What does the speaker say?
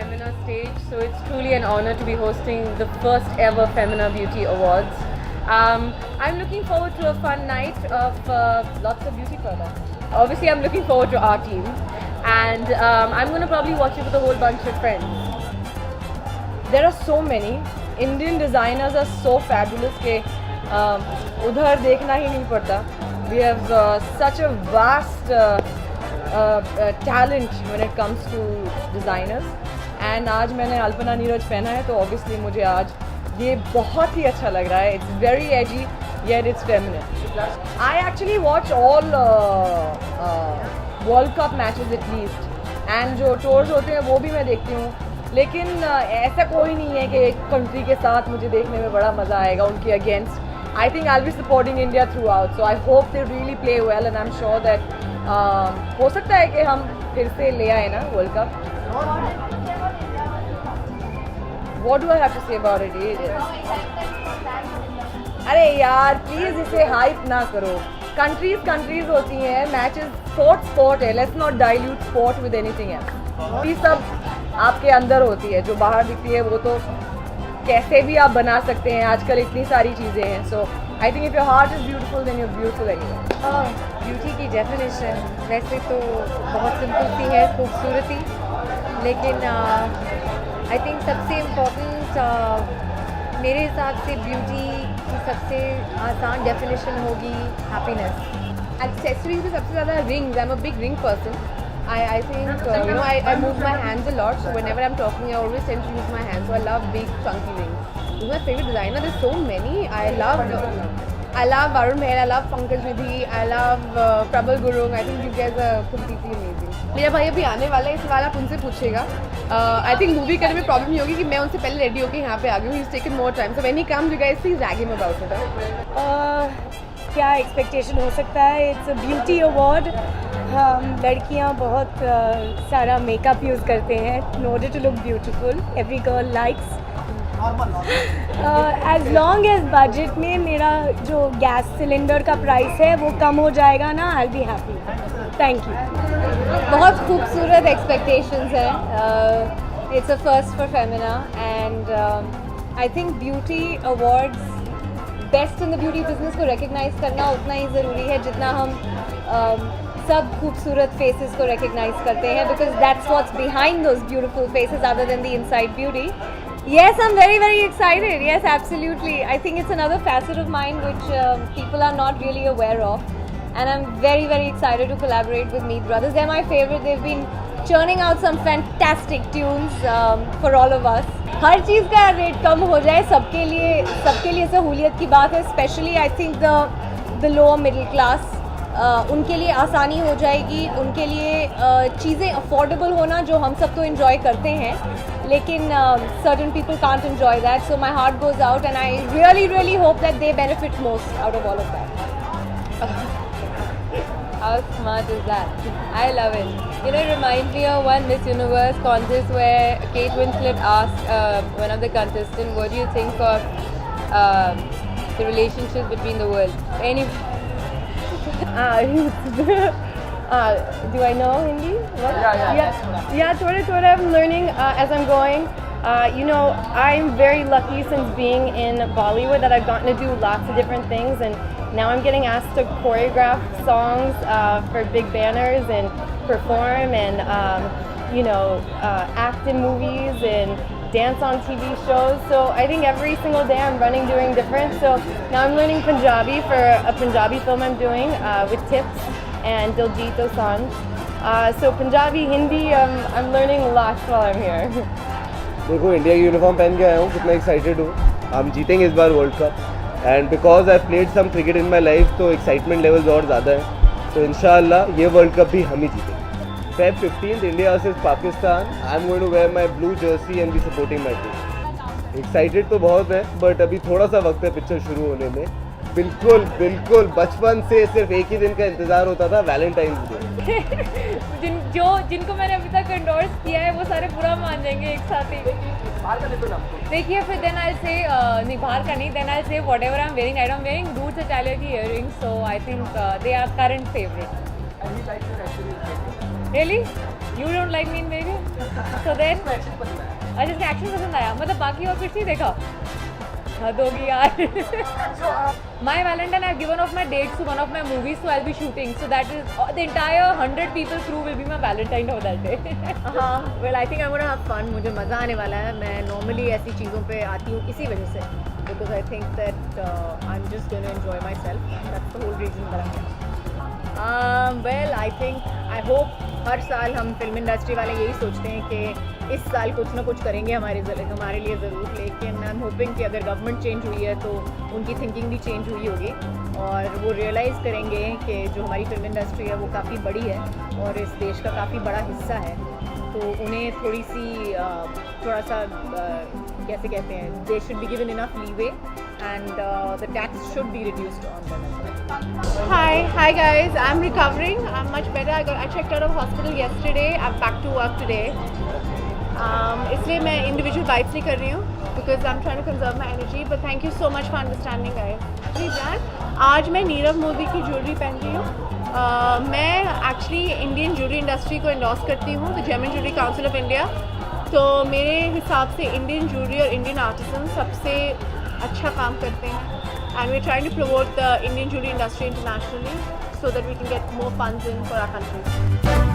Femina stage, so it's truly an honor to be hosting the first ever Femina Beauty Awards. I'm looking forward to a fun night of lots of beauty products. Obviously, I'm looking forward to our team, and I'm going to probably watch it with a whole bunch of friends. There are so many. Indian designers are so fabulous कि उधर देखना ही नहीं पड़ता. We have such a vast talent when it comes to designers. And आज मैंने अल्पना नीरज पहना है तो obviously मुझे आज ये बहुत ही अच्छा लग रहा है. It's very edgy yet it's feminine. I actually watch all World Cup matches at least. And जो tours होते हैं वो भी मैं देखती हूँ. लेकिन ऐसा कोई नहीं है कि एक कंट्री के साथ मुझे देखने में बड़ा मज़ा आएगा उनके against. I think I'll be supporting India throughout, so I hope they really play well, and I'm sure that हो सकता है कि हम फिर से ले आए ना world cup. What do I have to say about it? अरे यार प्लीज इसे हाइप ना करो. कंट्रीज होती हैं, मैचेस स्पोर्ट है. Let's not dilute sport with anything else. ये सब आपके अंदर होती है, जो बाहर दिखती है वो तो कैसे भी आप बना सकते हैं. आजकल इतनी सारी चीज़ें हैं. So I think if your heart is beautiful then you are beautiful anywhere. Beauty की डेफिनेशन वैसे तो बहुत सिंपल सी है, खूबसूरती. लेकिन आई थिंक सबसे इम्पोर्टेंट मेरे हिसाब से ब्यूटी की सबसे आसान डेफिनेशन होगी हैप्पीनेस. एक्सेसरीज में सबसे ज़्यादा rings. I am a big ring person. I think I move my hands a lot, so whenever I'm talking I always tend to use my hands, so I love big chunky rings. Who's my favorite designer? There's so many. I love Varun Meher, I love Pankaj Vidhi, I love Prabal Gurung. I think you guys are completely amazing. मेरा भाई अभी आने वाला है, इस वाला आप उनसे पूछेगा. I think मूवी करने में प्रॉब्लम ये होगी कि मैं उनसे पहले रेडी होकर यहाँ पे आ गई हूँ. He's taken more time, so when he comes you guys please rag him about it. क्या एक्सपेक्टेशन हो सकता है. It's a beauty award. लड़कियां बहुत सारा मेकअप यूज़ करते हैं in order to look beautiful. Every girl likes. As long as budget में मेरा जो गैस सिलेंडर का प्राइस है वो कम हो जाएगा ना, I'll be happy. Thank you. बहुत खूबसूरत एक्सपेक्टेशंस है. It's a first for Femina and I think beauty awards best in the beauty business को रिकग्नाइज करना उतना ही ज़रूरी है जितना हम सब खूबसूरत फेसेस को रिकग्नाइज करते हैं, because that's what's behind those beautiful faces other than the inside beauty. Yes, I'm very, very excited. Yes, absolutely. I think it's another facet of mine which people are not really aware of. And I'm very, very excited to collaborate with Meet Brothers. They're my favorite. They've been churning out some fantastic tunes for all of us. हर चीज़ का rate कम हो जाए सबके लिए सहूलियत की बात है. Specially I think the lower middle class, उनके लिए आसानी हो जाएगी. उनके लिए चीज़ें अफोर्डेबल होना जो हम सब तो इन्जॉय करते हैं, लेकिन certain people can't enjoy that. So my heart goes out and I really hope that they benefit most out of all of that. How smart is that? I love it. You know, it reminds me of one Miss Universe contest where Kate Winslet asked one of the contestants, what do you think of the relationship between the world? Do I know Hindi? Yeah, थोड़ा I'm learning as I'm going. I'm very lucky since being in Bollywood that I've gotten to do lots of different things, and now I'm getting asked to choreograph songs for big banners and perform and act in movies and dance on TV shows. So I think every single day I'm doing different. So now I'm learning Punjabi for a Punjabi film I'm doing with Tips and Diljit Dosanjh. So Punjabi, Hindi, I'm learning lots while I'm here. देखो India की uniform पहन के आया हूँ, कितना excited हूँ. हम जीतेंगे इस बार world cup, and because I played some cricket in my life तो एक्साइटमेंट लेवल्स और ज़्यादा है. तो इंशाल्लाह ये वर्ल्ड कप भी हम ही जीतेंगे. Feb 15th India versus Pakistan. I am going to wear my blue jersey and be supporting my team. Excited तो बहुत है, बट अभी थोड़ा सा वक्त है पिक्चर शुरू होने में. बिल्कुल बचपन से सिर्फ एक ही दिन का इंतज़ार होता था, वैलेंटाइंस डे. जिनको मैंने अभी तक एंडोर्स किया है वो सारे बुरा मान जाएंगे एक साथ ही. देखिए फिर देन आई से नहीं बाहर का नहीं, then I say whatever I am wearing Roots Italia की earrings. So I think they are current favourite. Really You don't like me in Baby? So then? अच्छा इसका एक्शन पसंद आया मतलब बाकी और कुछ नहीं देखा हद होगी यार My Valentine I've given off my dates to one of my movies so I'll be shooting so that is the entire 100 people crew will be my Valentine of that day Well, I think I'm gonna have fun. मुझे मज़ा आने वाला है. मैं normally ऐसी चीज़ों पे आती हूँ इसी वजह से because I think that I'm just going to enjoy myself. That's the whole reason that I'm here. Well, I think I hope हर साल हम फिल्म इंडस्ट्री वाले यही सोचते हैं कि इस साल कुछ ना कुछ करेंगे हमारे लिए ज़रूर. लेकिन आई एम होपिंग कि अगर गवर्नमेंट चेंज हुई है तो उनकी थिंकिंग भी चेंज हुई होगी और वो रियलाइज़ करेंगे कि जो हमारी फिल्म इंडस्ट्री है वो काफ़ी बड़ी है और इस देश का काफ़ी बड़ा हिस्सा है. तो उन्हें थोड़ा सा कैसे कहते हैं they should be given enough leeway and the tax should be reduced on them. Hi guys, I'm recovering. I'm much better. I checked out of hospital yesterday. I'm back to work today. इसलिए मैं individual bites नहीं कर रही हूँ because I'm trying to conserve my energy. But thank you so much for understanding, guys. जी जान, आज मैं नीरव मोदी की ज्वेलरी पहन रही हूँ. मैं एक्चुअली इंडियन ज्वेलरी इंडस्ट्री को एंडोर्स करती हूँ, द जेमन ज्वेलरी काउंसिल ऑफ इंडिया. तो मेरे हिसाब से इंडियन ज्वेलरी और इंडियन आर्टिसन सबसे अच्छा काम करते हैं. And we're trying to promote the Indian jewelry industry internationally so that we can get more funds in for our country.